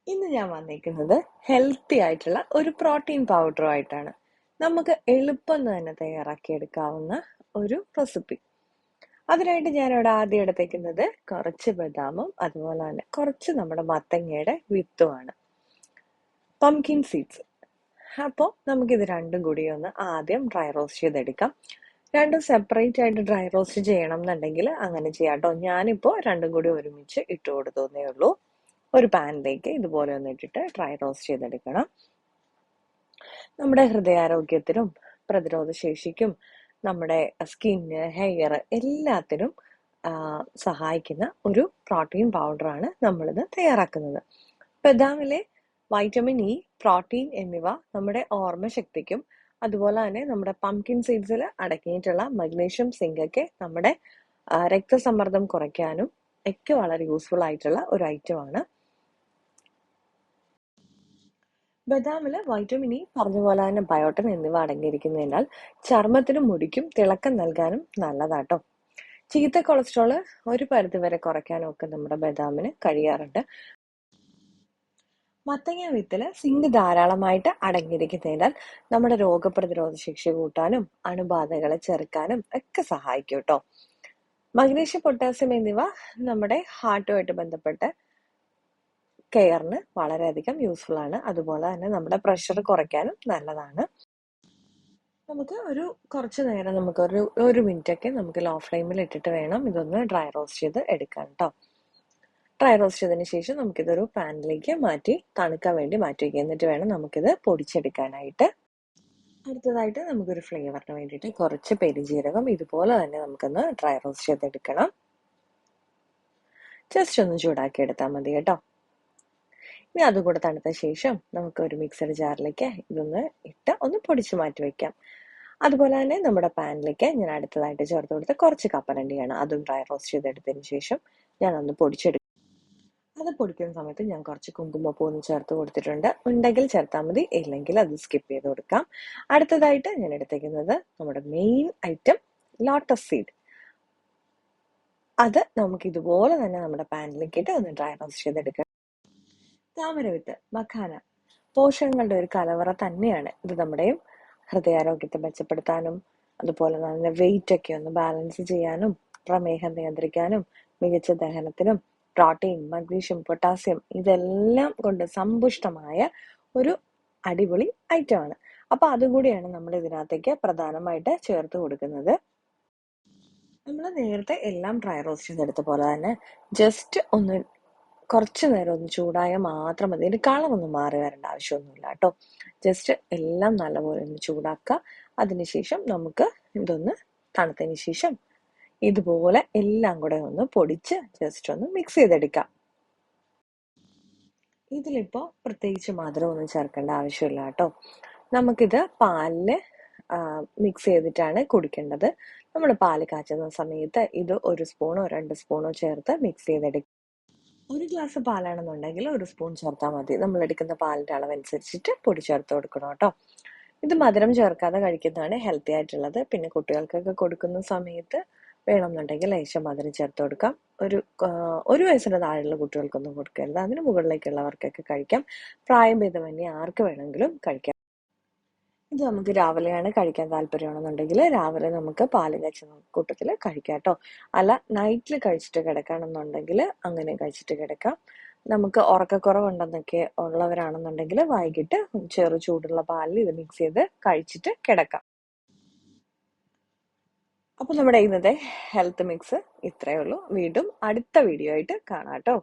ഇന്ന് ഞാൻ വന്നിരിക്കുന്നത് ഹെൽത്തി ആയിട്ടുള്ള ഒരു പ്രോട്ടീൻ പൗഡറുമായിട്ടാണ്. നമുക്ക് എളുപ്പം തന്നെ തയ്യാറാക്കിയെടുക്കാവുന്ന ഒരു റെസിപ്പി. അതിനായിട്ട് ഞാനിവിടെ ആദ്യം എടുത്തേക്കുന്നത് കുറച്ച് ബദാമും അതുപോലെ തന്നെ കുറച്ച് നമ്മുടെ മത്തങ്ങയുടെ വിത്തുമാണ്, പംകിൻ സീഡ്സ്. അപ്പോൾ നമുക്കിത് രണ്ടും കൂടി ഒന്ന് ആദ്യം ഡ്രൈ റോസ്റ്റ് ചെയ്തെടുക്കാം. രണ്ടും സെപ്പറേറ്റ് ആയിട്ട് ഡ്രൈ റോസ്റ്റ് ചെയ്യണം എന്നുണ്ടെങ്കിൽ അങ്ങനെ ചെയ്യാം കേട്ടോ. ഞാനിപ്പോൾ രണ്ടും കൂടി ഒരുമിച്ച് ഇട്ട് കൊടുത്തേ ഉള്ളൂ. ഒരു പാനിലേക്ക് ഇതുപോലെ ഒന്ന് ഇട്ടിട്ട് ഡ്രൈ റോസ്റ്റ് ചെയ്തെടുക്കണം. നമ്മുടെ ഹൃദയാരോഗ്യത്തിനും പ്രതിരോധ ശേഷിക്കും നമ്മുടെ സ്കിന്ന്, ഹെയർ എല്ലാത്തിനും സഹായിക്കുന്ന ഒരു പ്രോട്ടീൻ പൗഡറാണ് നമ്മളിത് തയ്യാറാക്കുന്നത്. ബദാമിലെ വൈറ്റമിൻ ഇ, പ്രോട്ടീൻ എന്നിവ നമ്മുടെ ഓർമ്മശക്തിക്കും അതുപോലെ തന്നെ നമ്മുടെ പംകിൻ സീഡ്സിൽ അടങ്ങിയിട്ടുള്ള മഗ്നീഷ്യം, സിങ്ക് ഒക്കെ നമ്മുടെ രക്തസമ്മർദ്ദം കുറയ്ക്കാനും ഒക്കെ വളരെ യൂസ്ഫുൾ ആയിട്ടുള്ള ഒരു ഐറ്റമാണ്. ബദാമില് വൈറ്റമിൻ ഇ പറഞ്ഞ പോലെ തന്നെ ബയോട്ടിൻ എന്നിവ അടങ്ങിയിരിക്കുന്നതിനാൽ ചർമ്മത്തിനും മുടിക്കും തിളക്കം നൽകാനും നല്ലതാട്ടോ. ചീത്ത കൊളസ്ട്രോള് ഒരു പരിധിവരെ കുറയ്ക്കാനും ഒക്കെ നമ്മുടെ ബദാമിന് കഴിയാറുണ്ട്. മത്തങ്ങ വിത്തില് സിങ്ക് ധാരാളമായിട്ട് അടങ്ങിയിരിക്കുന്നതിനാൽ നമ്മുടെ രോഗപ്രതിരോധ ശേഷി കൂട്ടാനും അണുബാധകളെ ചെറുക്കാനും ഒക്കെ സഹായിക്കും കേട്ടോ. മഗ്നീഷ്യം, പൊട്ടാസ്യം എന്നിവ നമ്മുടെ ഹാർട്ടുമായിട്ട് ബന്ധപ്പെട്ട് കെയറിന് വളരെയധികം യൂസ്ഫുൾ ആണ്. അതുപോലെ തന്നെ നമ്മുടെ പ്രഷർ കുറയ്ക്കാനും നല്ലതാണ്. നമുക്ക് കുറച്ച് നേരം ഒരു മിനിറ്റ് ഒക്കെ നമുക്ക് ലോ ഫ്ലെയിമിൽ ഇട്ടിട്ട് വേണം ഇതൊന്ന് ഡ്രൈ റോസ്റ്റ് ചെയ്ത് എടുക്കാൻ കേട്ടോ. ഡ്രൈ റോസ്റ്റ് ചെയ്തതിന് ശേഷം നമുക്കിതൊരു പാനിലേക്ക് മാറ്റി തണുക്കാൻ വേണ്ടി മാറ്റി വയ്ക്കുക. എന്നിട്ട് വേണം നമുക്കിത് പൊടിച്ചെടുക്കാനായിട്ട്. അടുത്തതായിട്ട് നമുക്കൊരു ഫ്ലേവറിന് വേണ്ടിയിട്ട് കുറച്ച് പെരുംജീരകം ഇതുപോലെ തന്നെ നമുക്കൊന്ന് ഡ്രൈ റോസ്റ്റ് ചെയ്തെടുക്കണം. ജസ്റ്റ് ഒന്ന് ചൂടാക്കി എടുത്താൽ മതി കേട്ടോ. ഇനി അതുകൂടെ തണുത്ത ശേഷം നമുക്ക് ഒരു മിക്സഡ് ജാറിലേക്ക് ഇതൊന്ന് ഇട്ട് ഒന്ന് പൊടിച്ച് മാറ്റി വെക്കാം. അതുപോലെ തന്നെ നമ്മുടെ പാനിലേക്ക് ഞാൻ അടുത്തതായിട്ട് ചേർത്ത് കൊടുത്ത കുറച്ച് കപ്പലണ്ടിയാണ്. അതും ഡ്രൈ റോസ്റ്റ് ചെയ്തെടുത്തതിന് ശേഷം ഞാൻ ഒന്ന് പൊടിച്ചെടുക്കും. അത് പൊടിക്കുന്ന സമയത്ത് ഞാൻ കുറച്ച് കുങ്കുമപ്പൂ ഒന്ന് ചേർത്ത് കൊടുത്തിട്ടുണ്ട്. ഉണ്ടെങ്കിൽ ചേർത്താൽ മതി, ഇല്ലെങ്കിൽ അത് സ്കിപ്പ് ചെയ്ത് കൊടുക്കാം. അടുത്തതായിട്ട് ഞാൻ എടുത്തേക്കുന്നത് നമ്മുടെ മെയിൻ ഐറ്റം ലോട്ടസ് സീഡ്. അത് നമുക്ക് ഇതുപോലെ തന്നെ നമ്മുടെ പാനിലേക്ക് ഇട്ട് ഒന്ന് ഡ്രൈ റോസ്റ്റ് ചെയ്തെടുക്കാം. താമരവിത്ത്, മഖാന പോഷകങ്ങളുടെ ഒരു കലവറ തന്നെയാണ്. ഇത് നമ്മുടെയും ഹൃദയാരോഗ്യത്തെ മെച്ചപ്പെടുത്താനും അതുപോലെ തന്നെ വെയിറ്റ് ഒക്കെ ഒന്ന് ബാലൻസ് ചെയ്യാനും പ്രമേഹം നിയന്ത്രിക്കാനും മികച്ച ദഹനത്തിനും പ്രോട്ടീൻ, മഗ്നീഷ്യം, പൊട്ടാസ്യം ഇതെല്ലാം കൊണ്ട് സമ്പുഷ്ടമായ ഒരു അടിപൊളി ഐറ്റമാണ്. അപ്പൊ അതുകൂടിയാണ് നമ്മൾ ഇതിനകത്തേക്ക് പ്രധാനമായിട്ട് ചേർത്ത് കൊടുക്കുന്നത്. നമ്മൾ നേരത്തെ എല്ലാം ഡ്രൈ റോസ്റ്റ് ചെയ്തെടുത്ത പോലെ തന്നെ ജസ്റ്റ് ഒന്ന് കുറച്ച് നേരം ഒന്ന് ചൂടായാൽ മാത്രം മതി. ഇതിന്റെ കളറൊന്നും മാറി വരേണ്ട ആവശ്യമൊന്നുമില്ല കേട്ടോ. ജസ്റ്റ് എല്ലാം നല്ലപോലെ ഒന്ന് ചൂടാക്കുക. അതിനുശേഷം നമുക്ക് ഇതൊന്ന് തണുത്തതിന് ശേഷം ഇതുപോലെ എല്ലാം കൂടെ ഒന്ന് പൊടിച്ച് ജസ്റ്റ് ഒന്ന് മിക്സ് ചെയ്തെടുക്കാം. ഇതിലിപ്പോൾ പ്രത്യേകിച്ച് മധുരമൊന്നും ചേർക്കേണ്ട ആവശ്യമില്ല കേട്ടോ. നമുക്കിത് പാലില് മിക്സ് ചെയ്തിട്ടാണ് കുടിക്കേണ്ടത്. നമ്മൾ പാല് കാച്ചുന്ന സമയത്ത് ഇത് 1 സ്പൂണോ 2 സ്പൂണോ ചേർത്ത് മിക്സ് ചെയ്തെടുക്കുക. 1 ഗ്ലാസ് പാലാണെന്നുണ്ടെങ്കിൽ 1 സ്പൂൺ ചേർത്താൽ മതി. നമ്മൾ എടുക്കുന്ന പാലിന്റെ അളവനുസരിച്ചിട്ട് പൊടി ചേർത്ത് കൊടുക്കണം കേട്ടോ. ഇത് മധുരം ചേർക്കാതെ കഴിക്കുന്നതാണ് ഹെൽത്തി ആയിട്ടുള്ളത്. പിന്നെ കുട്ടികൾക്കൊക്കെ കൊടുക്കുന്ന സമയത്ത് വേണമെന്നുണ്ടെങ്കിൽ ലേശം മധുരം ചേർത്ത് കൊടുക്കാം. ഒരു വയസ്സിന് താഴെയുള്ള കുട്ടികൾക്കൊന്നും കൊടുക്കരുത്. അതിന് മുകളിലേക്കുള്ളവർക്കൊക്കെ കഴിക്കാം. പ്രായഭേദമന്യേ ആർക്ക് വേണമെങ്കിലും കഴിക്കാം. ഇത് നമുക്ക് രാവിലെയാണ് കഴിക്കാൻ താല്പര്യമാണെന്നുണ്ടെങ്കിൽ രാവിലെ നമുക്ക് പാല് കാച്ചുന്ന കൂട്ടത്തിൽ കഴിക്കാം കേട്ടോ. അല്ല നൈറ്റിൽ കഴിച്ചിട്ട് കിടക്കുകയാണെന്നുണ്ടെങ്കിൽ അങ്ങനെ കഴിച്ചിട്ട് കിടക്കാം. നമുക്ക് ഉറക്കക്കുറവുണ്ടെന്നൊക്കെ ഉള്ളവരാണെന്നുണ്ടെങ്കിൽ വൈകിട്ട് ചെറു ചൂടുള്ള പാലിൽ ഇത് മിക്സ് ചെയ്ത് കഴിച്ചിട്ട് കിടക്കാം. അപ്പൊ നമ്മുടെ ഇന്നത്തെ ഹെൽത്ത് മിക്സ് ഇത്രയേ ഉള്ളൂ. വീണ്ടും അടുത്ത വീഡിയോ ആയിട്ട് കാണാം കേട്ടോ.